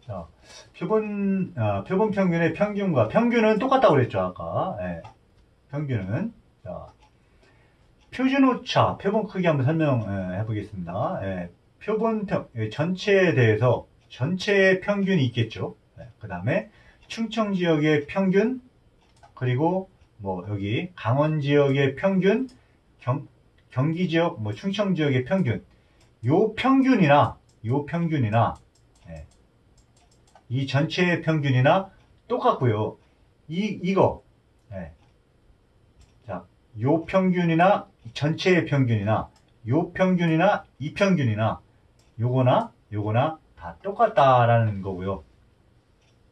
자, 표본 평균의 평균과 평균은 똑같다고 그랬죠, 아까. 예, 평균은. 자, 표준 오차, 표본 크기 한번 설명해 보겠습니다. 예, 전체에 대해서 전체의 평균이 있겠죠. 예, 그 다음에 충청 지역의 평균, 그리고 뭐 여기 강원 지역의 평균, 경기 지역, 뭐 충청 지역의 평균, 요 평균이나 예, 이 전체의 평균이나 똑같고요. 이거 예, 자, 요 평균이나 전체의 평균이나 요 평균이나 이 평균이나 요거나 다 똑같다라는 거고요.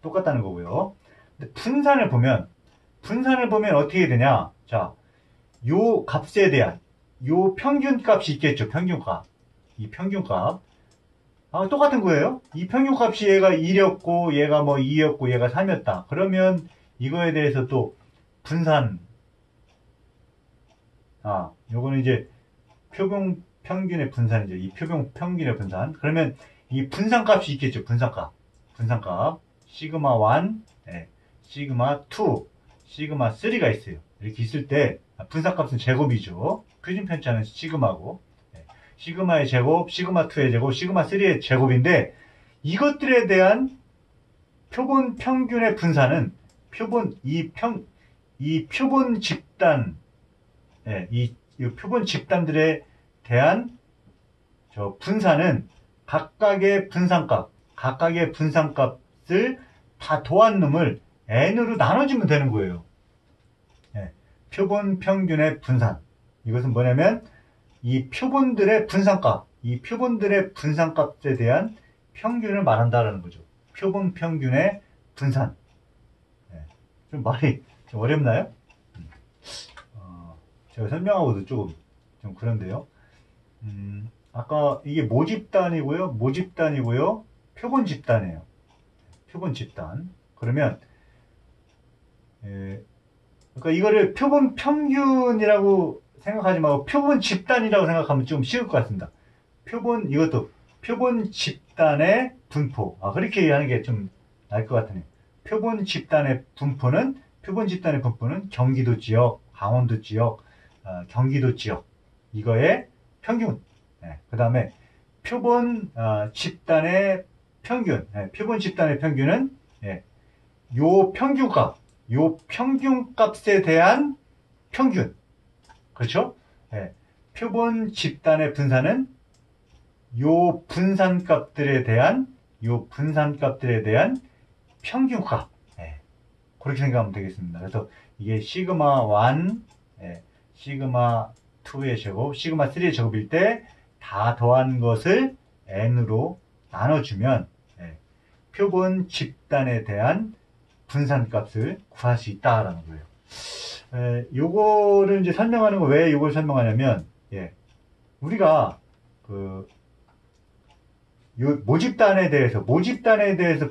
똑같다는 거고요. 근데 분산을 보면 어떻게 되냐? 자, 요 값에 대한 요 평균값이 있겠죠. 평균값. 이 평균값. 아, 똑같은 거예요. 이 평균값이 얘가 1이었고 얘가 뭐 2였고 얘가 3이었다. 그러면 이거에 대해서 또 분산. 아, 요거는 이제 표본 평균의 분산이죠. 이 표본 평균의 분산. 그러면 이 분산값이 있겠죠. 분산값. 시그마 1, 네, 시그마 2, 시그마 3가 있어요. 이렇게 있을 때 분산값은 제곱이죠. 표준 편차는 시그마고, 네, 시그마의 제곱, 시그마 2의 제곱, 시그마 3의 제곱인데 이것들에 대한 표본 평균의 분산은 이 표본 집단, 네, 이 표본 집단들에 대한 분산은 각각의 분산값을 다 더한 놈을 n으로 나눠주면 되는 거예요. 네, 표본 평균의 분산. 이것은 뭐냐면 이 표본들의 분산값에 대한 평균을 말한다라는 거죠. 표본 평균의 분산. 네, 좀 말이 좀 어렵나요? 제가 설명하고도 조금 좀 그런데요. 아까 이게 모집단이고요. 표본 집단이에요. 표본 집단. 그러면 그러니까 이거를 표본 평균이라고 생각하지 말고 표본 집단이라고 생각하면 좀 쉬울 것 같습니다. 이것도 표본 집단의 분포. 아, 그렇게 하는 게 좀 나을 것 같으네요. 표본 집단의 분포는 경기도 지역, 강원도 지역, 경기도 지역, 이거의 평균. 네, 그 다음에 표본 집단의 평균. 네, 표본 집단의 평균은 요 평균값에 대한 평균. 그렇죠? 네, 표본 집단의 분산은 요 분산값들에 대한 평균값. 네, 그렇게 생각하면 되겠습니다. 그래서 이게 시그마 1, 시그마 2의 제곱, 시그마 3의 제곱일 때 다 더한 것을 n으로 나눠주면 표본 집단에 대한 분산값을 구할 수 있다라는 거예요. 요거를 이제 설명하는 거, 왜 요걸 설명하냐면, 우리가 요 모집단에 대해서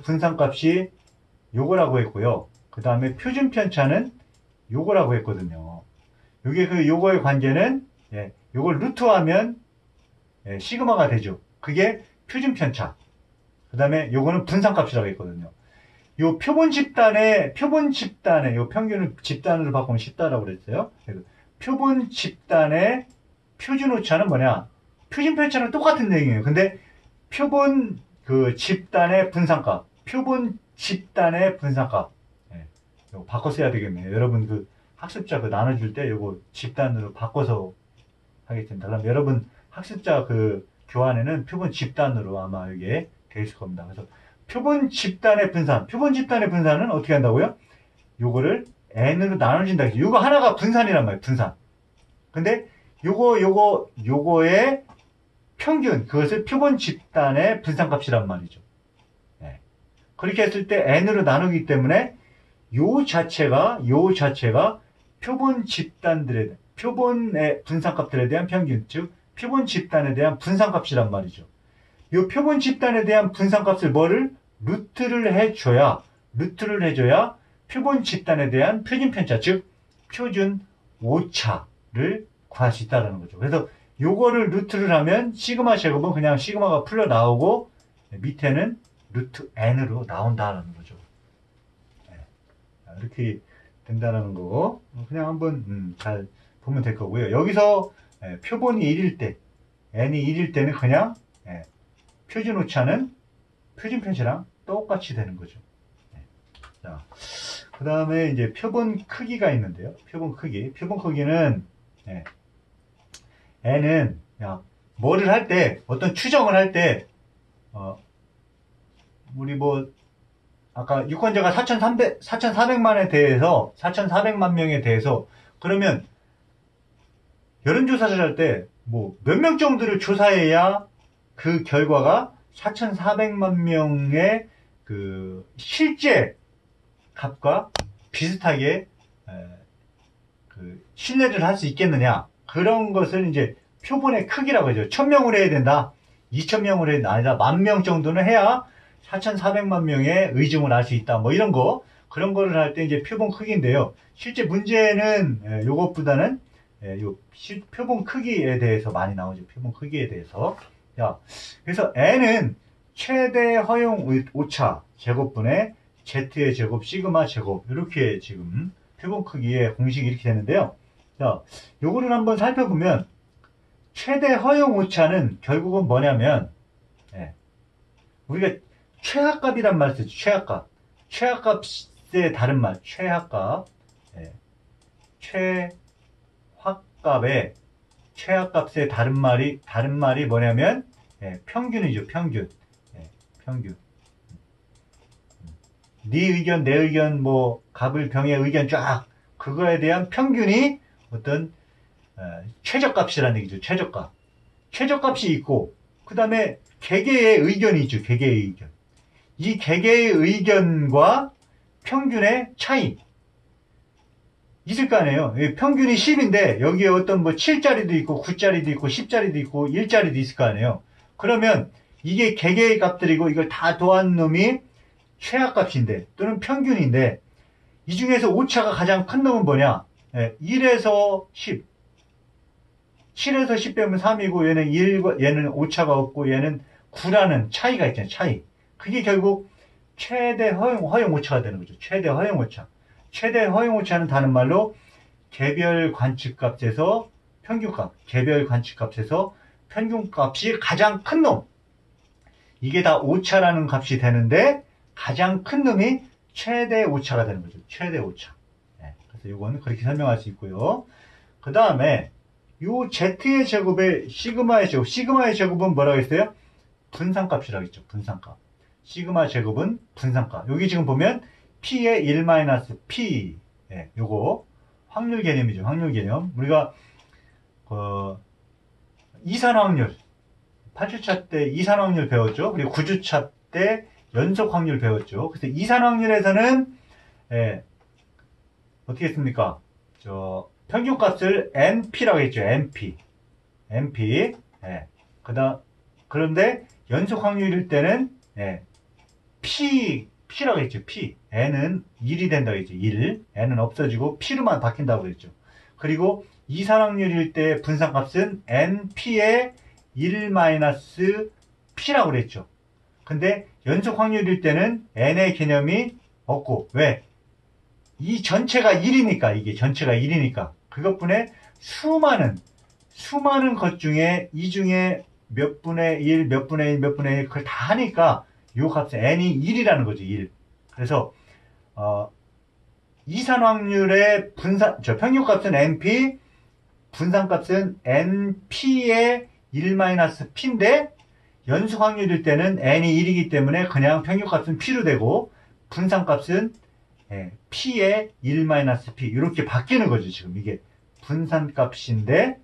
분산값이 요거라고 했고요. 그 다음에 표준 편차는 요거라고 했거든요. 요거의 관계는, 요걸 루트하면 시그마가 되죠. 그게 표준 편차. 그 다음에 요거는 분산값이라고 했거든요. 요 표본 집단의 요 평균을 집단으로 바꾸면 쉽다라고 그랬어요. 표본 집단의 표준 오차는 뭐냐? 표준 편차는 똑같은 내용이에요. 근데 표본 집단의 분산값, 요거 바꿔 써야 되겠네요. 여러분 학습자 나눠줄 때 요거 집단으로 바꿔서 하겠습니다. 그럼 여러분 학습자 교환에는 표본 집단으로 아마 이게 돼 있을 겁니다. 그래서 표본 집단의 분산은 어떻게 한다고요? 요거를 n으로 나눠진다. 요거 하나가 분산이란 말이에요. 분산. 근데 요거의 평균, 그것을 표본 집단의 분산값이란 말이죠. 그렇게 했을 때 n으로 나누기 때문에 요 자체가 표본의 분산값들에 대한 평균, 즉 표본 집단에 대한 분산값이란 말이죠. 이 표본 집단에 대한 분산값을 루트를 해줘야 표본 집단에 대한 표준 편차, 즉 표준 오차를 구할 수 있다는 거죠. 그래서 요거를 루트를 하면 시그마 제곱은 그냥 시그마가 풀려 나오고 밑에는 루트 n으로 나온다는 거죠. 예. 이렇게 된다는 거 그냥 한번 잘 보면 될 거고요. 여기서 표본이 1일 때, n이 1일 때는 그냥 표준 오차는 표준 편차랑 똑같이 되는 거죠. 자, 그 다음에 이제 표본 크기가 있는데요. 표본 크기는 n은 뭐를 할 때, 어떤 추정을 할 때, 우리 뭐 아까 유권자가 4,400만에 대해서 4,400만 명에 대해서 그러면 여론조사를 할 때 뭐 몇 명 정도를 조사해야 그 결과가 4,400만 명의 그 실제 값과 비슷하게 그 신뢰를 할 수 있겠느냐, 그런 것을 이제 표본의 크기라고 하죠. 1,000명으로 해야 된다, 2,000명으로 해야 된다, 아니라 10,000명 정도는 해야 4,400만 명의 의중을 알 수 있다, 뭐 이런 거, 그런 거를 할 때 이제 표본 크기인데요. 실제 문제는 요것보다는 요 표본 크기에 대해서 많이 나오죠. 표본 크기에 대해서. 자, 그래서 n은 최대 허용 오차 제곱분의 z의 제곱 시그마 제곱, 이렇게 지금 표본 크기의 공식이 이렇게 되는데요. 자, 요거를 한번 살펴보면 최대 허용 오차는 결국은 뭐냐면 우리가 최하값이란 말을 쓰죠. 최하값. 최하값의 다른 말, 최하값. 최하값의 다른 말이 뭐냐면 평균이죠. 평균. 평균. 네 의견, 내 의견, 뭐 갑을 병의 의견 쫙, 그거에 대한 평균이 어떤 최저값이라는 얘기죠. 최저값. 최저값이 있고, 그 다음에 개개의 의견이 있죠. 개개의 의견. 이 개개의 의견과 평균의 차이 있을 거 아니에요. 평균이 10인데 여기에 어떤 뭐 7짜리도 있고 9짜리도 있고 10짜리도 있고 1짜리도 있을 거 아니에요. 그러면 이게 개개의 값들이고 이걸 다 더한 놈이 최하값인데 또는 평균인데, 이 중에서 오차가 가장 큰 놈은 뭐냐? 1에서 10. 7에서 10 빼면 3이고 얘는 오차가 없고 얘는 9라는 차이가 있잖아요. 차이. 그게 결국 최대 허용 오차가 되는 거죠. 최대 허용 오차. 최대 허용 오차는 다른 말로 개별 관측값에서 평균값, 개별 관측값에서 평균값이 가장 큰 놈. 이게 다 오차라는 값이 되는데 가장 큰 놈이 최대 오차가 되는 거죠. 최대 오차. 그래서 이건 그렇게 설명할 수 있고요. 그 다음에 요 z의 제곱에 시그마의 제곱. 시그마의 제곱은 뭐라고 했어요? 분산값이라고 했죠. 분산값. 시그마 제곱은 분산값. 여기 지금 보면 P의 1-P. 요거 확률 개념이죠. 확률 개념. 우리가 이산 확률, 8주차 때 이산 확률 배웠죠. 그리고 9주차 때 연속 확률 배웠죠. 그래서 이산 확률에서는 어떻게 했습니까? 평균값을 NP라고 했죠. NP. 그런데 연속 확률일 때는 P라고 했죠. P. N은 1이 된다고 했죠. 1. N은 없어지고 P로만 바뀐다고 했죠. 그리고 이산 확률일 때 분산값은 NP의 1-P라고 그랬죠. 근데 연속 확률일 때는 N의 개념이 없고, 왜? 이 전체가 1이니까, 이게 전체가 1이니까. 그것뿐에 수많은 것 중에, 이 중에 몇 분의 1, 몇 분의 1, 몇 분의 1, 그걸 다 하니까, 요 값은 N이 1이라는 거죠, 1. 그래서, 이산 확률의 평균값은 NP, 분산값은 NP의 1-P인데, 연속 확률일 때는 n이 1이기 때문에 그냥 평균값은 p로 되고 분산값은 p의 1-p 이렇게 바뀌는 거죠. 지금 이게 분산값인데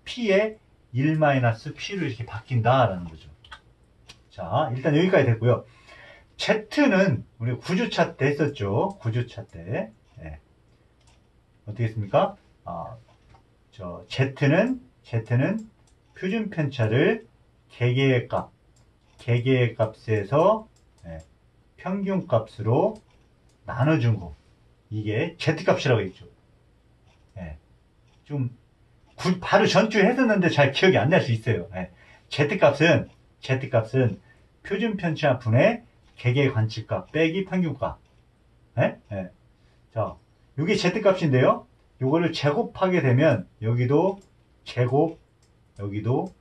p의 1-p로 이렇게 바뀐다라는 거죠. 자, 일단 여기까지 됐고요. z는 우리 9주차 때 했었죠. 9주차 때 어떻게 했습니까? z는 표준 편차를 개개의 값에서 평균 값으로 나눠준 거. 이게 z값이라고 했죠. 좀 바로 전주에 했었는데 잘 기억이 안 날 수 있어요. z값은 표준 편차 분의 개개 관측값 빼기 평균값. 예? 예. 자, 이게 z값인데요. 요거를 제곱하게 되면 여기도 제곱, 여기도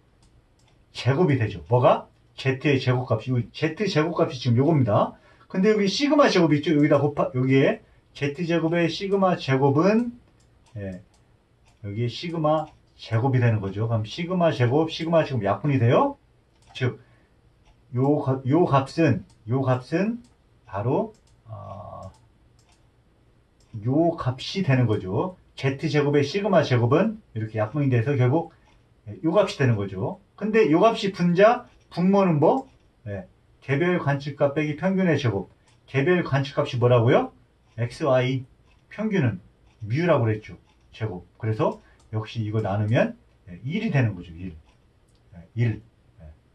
제곱이 되죠. 뭐가? z의 제곱값이, z 제곱값이 지금 요겁니다. 근데 여기 시그마 제곱이 있죠. 여기다 여기에 z제곱의 시그마 제곱은, 예, 여기에 시그마 제곱이 되는 거죠. 그럼 시그마 제곱 약분이 돼요. 즉, 요 값은 바로, 요 값이 되는 거죠. z제곱의 시그마 제곱은 이렇게 약분이 돼서 결국 요 값이 되는 거죠. 근데 요 값이 분모는 뭐? 네. 개별 관측값 빼기 평균의 제곱. 개별 관측값이 뭐라고요? xy. 평균은 μ라고 그랬죠. 제곱. 그래서 역시 이거 나누면 1이 되는 거죠. 1. 1.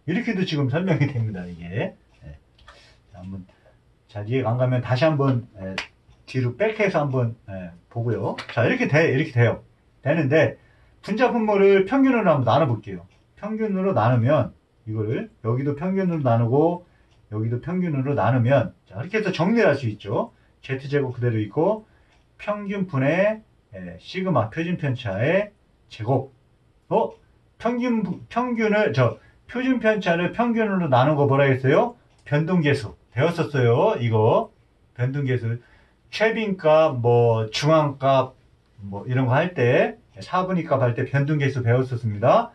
이렇게도 지금 설명이 됩니다. 이게. 한번 잘 이해가 안 가면 다시 한번 뒤로 백해서 한번 보고요. 자, 이렇게 돼요. 되는데 분자 분모를 평균으로 한번 나눠볼게요. 평균으로 나누면 이거를 여기도 평균으로 나누고 여기도 평균으로 나누면 자, 이렇게 해서 정리를 할 수 있죠. z제곱 그대로 있고 평균분의 시그마 표준 편차의 제곱. 표준 편차를 평균으로 나눈 거 뭐라 했어요? 변동계수. 배웠었어요. 이거 변동계수. 최빈값, 뭐 중앙값, 뭐 이런 거 할 때, 사분위값 할 때 변동계수 배웠었습니다.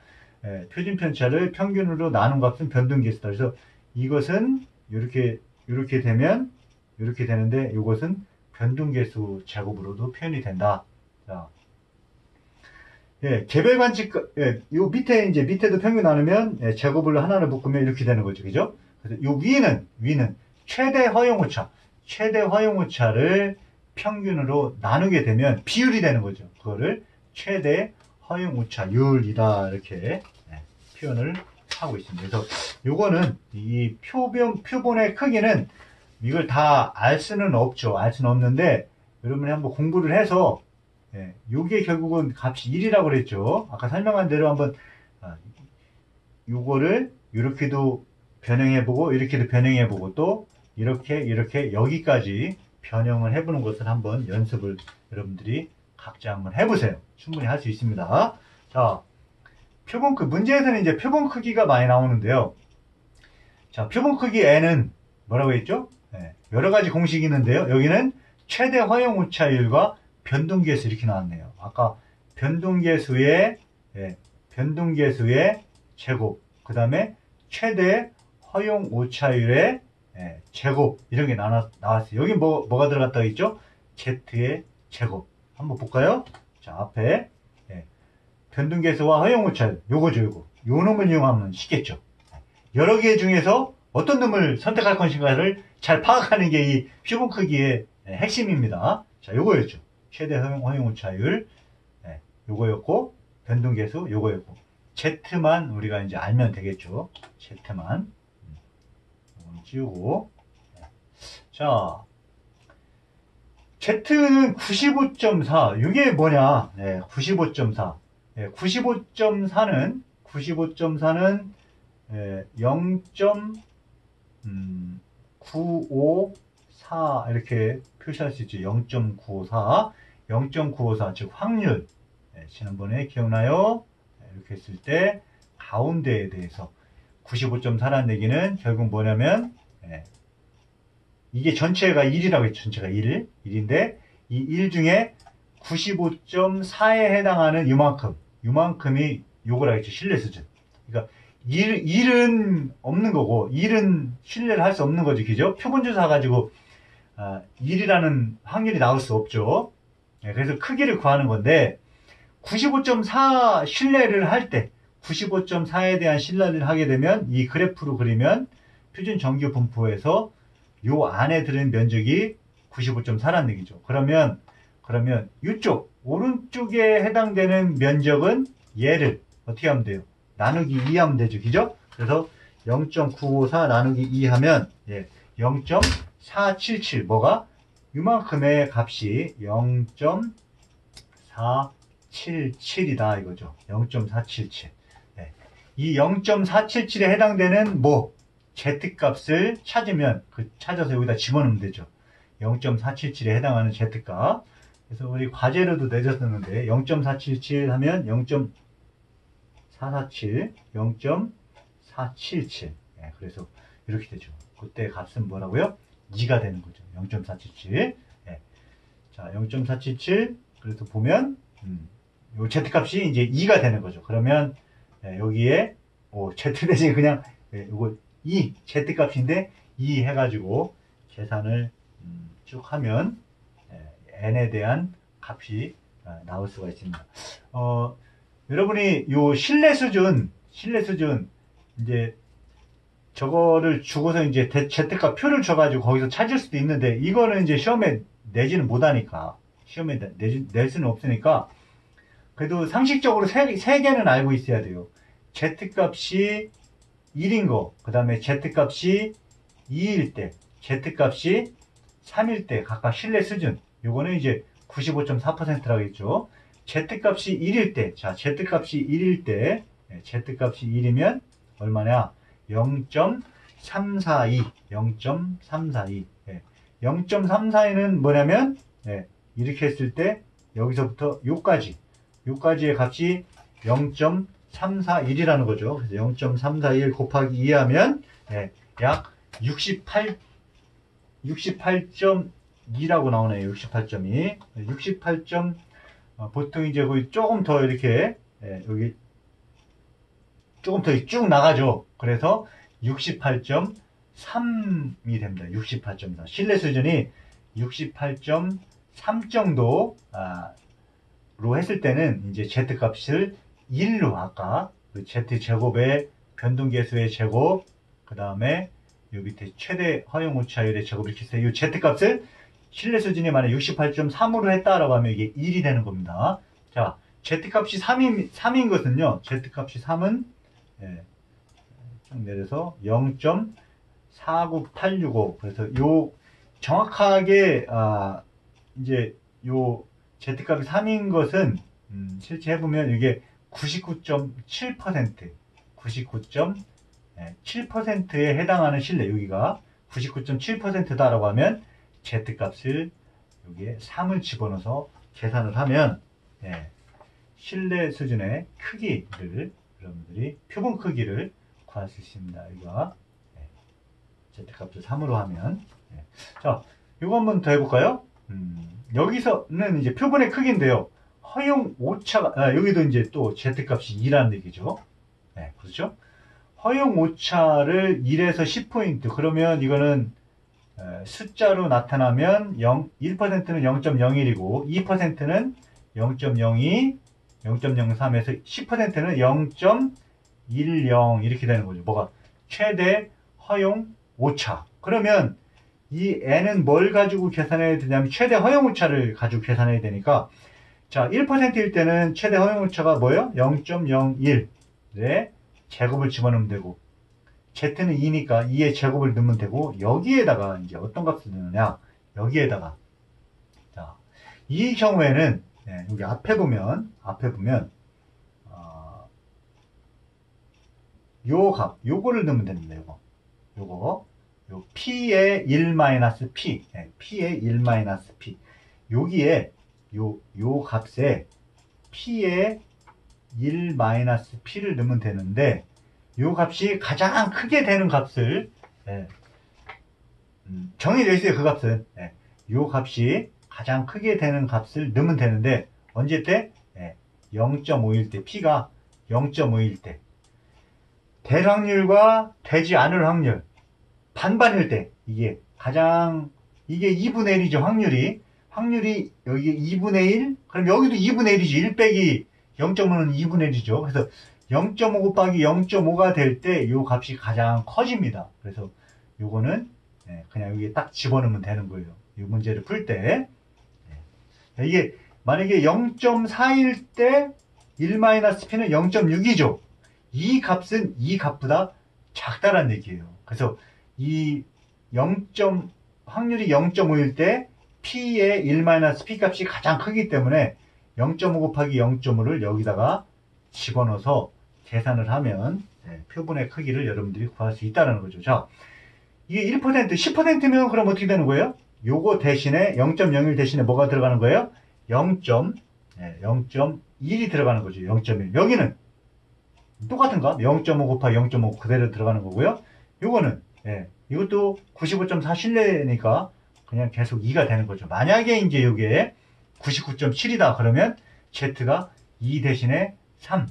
표준 편차를 평균으로 나눈 값은 변동계수다. 그래서 이것은 이렇게 되면 이렇게 되는데 이것은 변동계수 제곱으로도 표현이 된다. 자, 개별 관측, 요 밑에도 평균 나누면 제곱을 하나를 묶으면 이렇게 되는 거죠, 그죠? 그래서 요 위는 최대 허용 오차를 평균으로 나누게 되면 비율이 되는 거죠. 그거를 최대 허용 오차율이다 이렇게 표현을 하고 있습니다. 그래서 요거는 이 표본의 크기는 이걸 다 알 수는 없죠. 알 수는 없는데 여러분이 한번 공부를 해서 요게 결국은 값이 1이라고 그랬죠. 아까 설명한 대로 한번 요거를 이렇게도 변형해보고 이렇게도 변형해보고 또 이렇게 여기까지 변형을 해보는 것을 한번 연습을 여러분들이 각자 한번 해보세요. 충분히 할 수 있습니다. 자, 문제에서는 이제 표본 크기가 많이 나오는데요. 자, 표본 크기 n은 뭐라고 했죠? 여러 가지 공식이 있는데요. 여기는 최대 허용 오차율과 변동계수 이렇게 나왔네요. 아까 변동계수의 제곱, 그 다음에 최대 허용 오차율의 제곱 이런 게 나왔어요. 여기 뭐가 들어갔다고 했죠? z의 제곱. 한번 볼까요? 자, 앞에 변동계수와 허용 오차율 요거죠. 요 놈을 이용하면 쉽겠죠. 여러 개 중에서 어떤 놈을 선택할 것인가를 잘 파악하는 게 이 표본 크기의 핵심입니다. 자, 요거였죠. 최대 허용 오차율 요거였고 변동계수 요거였고 Z만 우리가 이제 알면 되겠죠. Z만 지우고 자 Z는 95.4 이게 뭐냐 95.4 95.4는 0.954 이렇게 표시할 수 있죠. 0.954 즉 확률 지난번에 기억나요? 이렇게 했을 때 가운데에 대해서 95.4라는 얘기는 결국 뭐냐면 이게 전체가 1이라고 했죠. 전체가 1인데 이 1 중에 95.4에 해당하는 요만큼이 요거라 했죠. 신뢰 수준. 그러니까 1은 없는 거고 1은 신뢰를 할 수 없는 거죠. 그죠? 표본주사 가지고 1이라는 확률이 나올 수 없죠. 그래서 크기를 구하는 건데 95.4 신뢰를 할 때 95.4에 대한 신뢰를 하게 되면 이 그래프로 그리면 표준 정규 분포에서 요 안에 들은 면적이 95.4라는 얘기죠. 그러면 이쪽 오른쪽에 해당되는 면적은 얘를 어떻게 하면 돼요? 나누기 2 하면 되죠. 그죠? 그래서 0.954 나누기 2 하면 0.477 뭐가? 이만큼의 값이 0.477이다 이거죠. 0.477. 이 0.477에 해당되는 Z값을 찾으면 찾아서 여기다 집어넣으면 되죠. 0.477에 해당하는 Z값. 그래서 우리 과제로도 내줬었는데 0.477 하면 0.447, 0.477. 네, 그래서 이렇게 되죠. 그때 값은 뭐라고요? 2가 되는 거죠. 0.477. 네. 자, 0.477. 그래서 보면 요 Z값이 이제 2가 되는 거죠. 그러면 여기에 Z 대신 그냥 요거 2 Z값인데 2 해가지고 계산을 쭉 하면 n에 대한 값이 나올 수가 있습니다. 여러분이 요 신뢰 수준 이제 저거를 주고서 이제 Z값 표를 줘가지고 거기서 찾을 수도 있는데 이거는 이제 시험에 내지는 못하니까 시험에 낼 수는 없으니까 그래도 상식적으로 세 개는 알고 있어야 돼요. Z값이 1인 거, 그 다음에 Z값이 2일 때, Z값이 3일 때 각각 신뢰 수준. 요거는 이제 95.4%라고 했죠. Z값이 1일 때, 자, Z값이 1일 때, Z값이 1이면 얼마냐? 0.342, 0.342. 0.342는 뭐냐면, 이렇게 했을 때, 여기서부터 요까지의 값이 0.341이라는 거죠. 그래서 0.341 곱하기 2 하면, 약 68.2라고 나오네요. 68.2. 68. 보통 이제 거의 조금 더 이렇게, 여기, 조금 더 쭉 나가죠. 그래서 68.3이 됩니다. 68.4. 신뢰 수준이 68.3 정도로 했을 때는 이제 Z값을 1로 아까 그 Z제곱의 변동계수의 제곱, 그 다음에 요 밑에 최대 허용 오차율의 제곱 이렇게 해서 이 Z값을 신뢰 수준이 만약 68.3으로 했다라고 하면 이게 1이 되는 겁니다. 자, Z값이 3인 것은요, Z값이 3은, 쭉 내려서 0.49865. 그래서 요, 정확하게, 이제 요 Z값이 3인 것은, 실제 해보면 이게 99.7%, 99.7%에 해당하는 신뢰, 여기가 99.7%다라고 하면 Z값을 여기에 3을 집어넣어서 계산을 하면 신뢰 수준의 크기를 여러분들이 표본 크기를 구할 수 있습니다. 여기가 Z값을 3으로 하면 자, 이거 한번 더 해볼까요? 여기서는 이제 표본의 크기인데요. 허용 오차가 여기도 이제 또 Z값이 2라는 얘기죠. 그렇죠? 허용 오차를 1에서 10포인트. 그러면 이거는 숫자로 나타나면 1%는 0.01이고 2%는 0.02, 0.03에서 10%는 0.10 이렇게 되는 거죠. 뭐가? 최대 허용 오차. 그러면 이 n은 뭘 가지고 계산해야 되냐면 최대 허용 오차를 가지고 계산해야 되니까 자, 1%일 때는 최대 허용 오차가 뭐예요? 0.01. 네. 제곱을 집어넣으면 되고 Z는 2니까 2의 제곱을 넣으면 되고 여기에다가 이제 어떤 값을 넣느냐 여기에다가 자, 이 경우에는 여기 앞에 보면 요 값 요거를 넣으면 됩니다. 요거 요 P의 1-P P의 1-P 여기에 요 값에 P의 1-P를 넣으면 되는데 요 값이 가장 크게 되는 값을 정해져 있어요. 그 값은 요 값이 가장 크게 되는 값을 넣으면 되는데 언제 때? 0.5일 때 P가 0.5일 때 될 확률과 되지 않을 확률 반반일 때 이게 가장 이게 2분의 1이죠. 확률이 여기 2분의 1 그럼 여기도 2분의 1이죠. 1 빼기 0.5는 2분의 1이죠. 그래서 0.5 곱하기 0.5가 될 때 이 값이 가장 커집니다. 그래서 요거는 그냥 여기에 딱 집어넣으면 되는 거예요. 이 문제를 풀 때. 이게 만약에 0.4일 때 1-P는 0.6이죠. 이 값은 이 값보다 작다란 얘기예요. 그래서 이 확률이 0.5일 때 P의 1-P 값이 가장 크기 때문에 0.5 곱하기 0.5를 여기다가 집어넣어서 계산을 하면 표본의 크기를 여러분들이 구할 수 있다는 거죠. 자, 이게 1%, 10%면 그럼 어떻게 되는 거예요? 요거 대신에 0.01 대신에 뭐가 들어가는 거예요? 0.1이 들어가는 거죠. 0.1. 여기는 똑같은가? 0.5 곱하기 0.5 그대로 들어가는 거고요. 요거는 이것도 95.4 신뢰니까 그냥 계속 2가 되는 거죠. 만약에 이제 요게 99.7이다 그러면 Z가 2 대신에 3,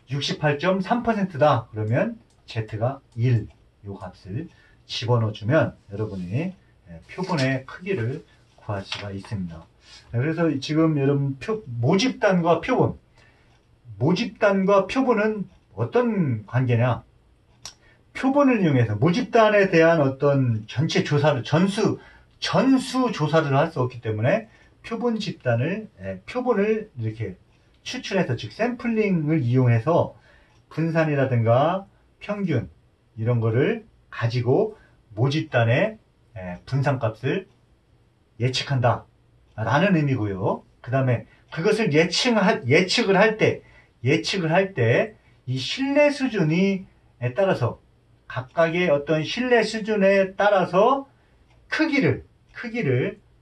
68.3%다 그러면 Z가 1, 요 값을 집어넣어주면 여러분이 표본의 크기를 구할 수가 있습니다. 그래서 지금 여러분 모집단과 표본, 모집단과 표본은 어떤 관계냐? 표본을 이용해서 모집단에 대한 어떤 전체 조사를 전수 조사를 할 수 없기 때문에 표본 집단을 표본을 이렇게 추출해서 즉 샘플링을 이용해서 분산이라든가 평균 이런 거를 가지고 모집단의 분산값을 예측한다 라는 의미고요. 그 다음에 그것을 예측을 할 때 이 신뢰 수준에 따라서 각각의 어떤 신뢰 수준에 따라서 크기를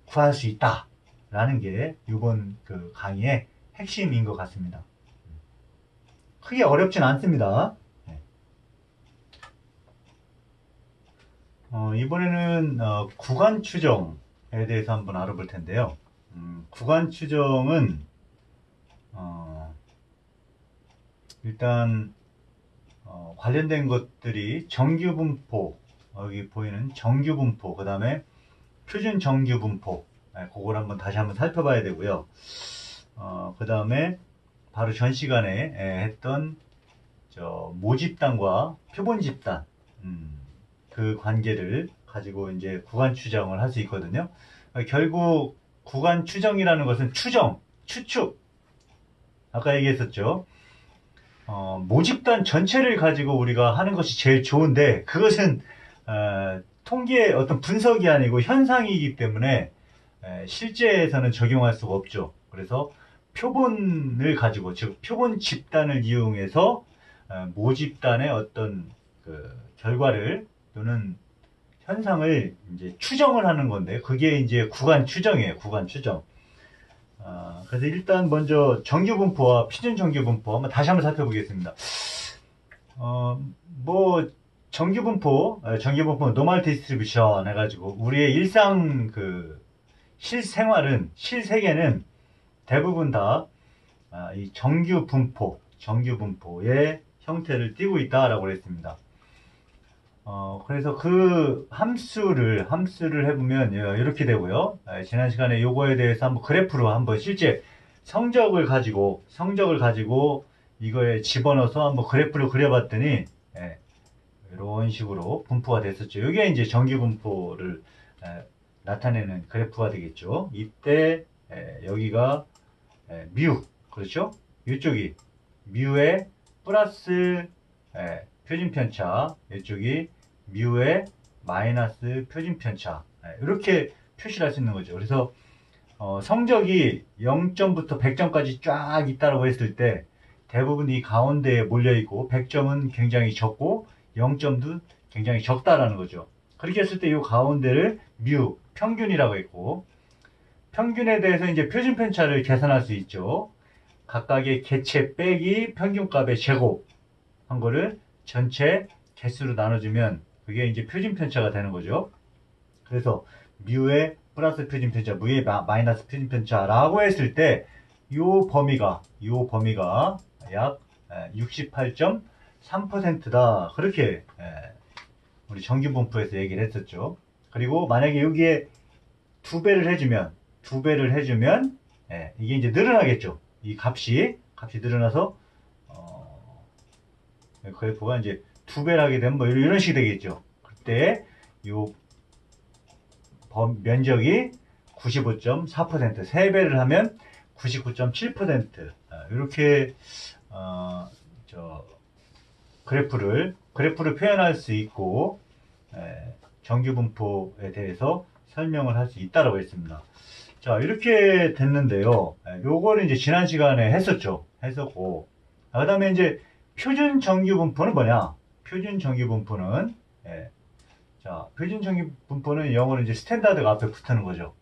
구할 수 있다 라는 게 이번 그 강의의 핵심인 것 같습니다. 크게 어렵진 않습니다. 이번에는 구간 추정에 대해서 한번 알아볼 텐데요. 구간 추정은 일단 관련된 것들이 정규분포, 여기 보이는 정규분포, 그 다음에 표준 정규분포, 그걸 다시 한번 살펴봐야 되고요. 그 다음에 바로 전 시간에 했던 모집단과 표본 집단, 그 관계를 가지고 이제 구간 추정을 할 수 있거든요. 결국 구간 추정이라는 것은 추측. 아까 얘기했었죠. 모집단 전체를 가지고 우리가 하는 것이 제일 좋은데 그것은 통계의 어떤 분석이 아니고 현상이기 때문에 실제에서는 적용할 수가 없죠. 그래서 표본을 가지고 즉 표본 집단을 이용해서 모집단의 어떤 그 결과를 또는 현상을 이제 추정을 하는 건데 그게 이제 구간 추정이에요. 구간 추정. 그래서 일단 먼저 정규분포와 표준 정규분포 한번 다시 한번 살펴보겠습니다. 정규분포 노멀 디스트리뷰션 해가지고 우리의 일상 그 실생활은 대부분 다 이 정규분포의 형태를 띠고 있다라고 그랬습니다. 그래서 그 함수를 해보면 이렇게 되고요. 지난 시간에 요거에 대해서 한번 그래프로 한번 실제 성적을 가지고 이거에 집어넣어서 한번 그래프를 그려봤더니 이런 식으로 분포가 됐었죠. 이게 이제 정규분포를 나타내는 그래프가 되겠죠. 이때 여기가 뮤, 그렇죠? 이쪽이 뮤의 플러스 표준편차, 이쪽이 뮤의 마이너스 표준편차, 이렇게 표시를 할 수 있는 거죠. 그래서 성적이 0점부터 100점까지 쫙 있다고 했을 때 대부분 이 가운데에 몰려있고 100점은 굉장히 적고 0점도 굉장히 적다라는 거죠. 그렇게 했을 때 이 가운데를 뮤, 평균이라고 했고 평균에 대해서 이제 표준편차를 계산할 수 있죠. 각각의 개체 빼기 평균값의 제곱 한 거를 전체 개수로 나눠주면 그게 이제 표준편차가 되는 거죠. 그래서 뮤의 플러스 표준편차, 뮤의 마이너스 표준편차라고 했을 때 요 범위가 약 68.3%다. 그렇게 우리 정규분포에서 얘기를 했었죠. 그리고 만약에 여기에 두 배를 해주면 이게 이제 늘어나겠죠. 이 값이 늘어나서 그래프가 이제 두 배를 하게 되면 뭐 이런 식이 되겠죠. 그때 요 면적이 95.4%, 3배를 하면 99.7%, 이렇게 그래프를 표현할 수 있고 정규분포에 대해서 설명을 할 수 있다고 했습니다. 자, 이렇게 됐는데요. 요거를 이제 지난 시간에 했었고, 그 다음에 이제 표준 정규 분포는 뭐냐? 표준 정규 분포는, 자, 표준 정규 분포는 영어로 이제 스탠다드가 앞에 붙는 거죠.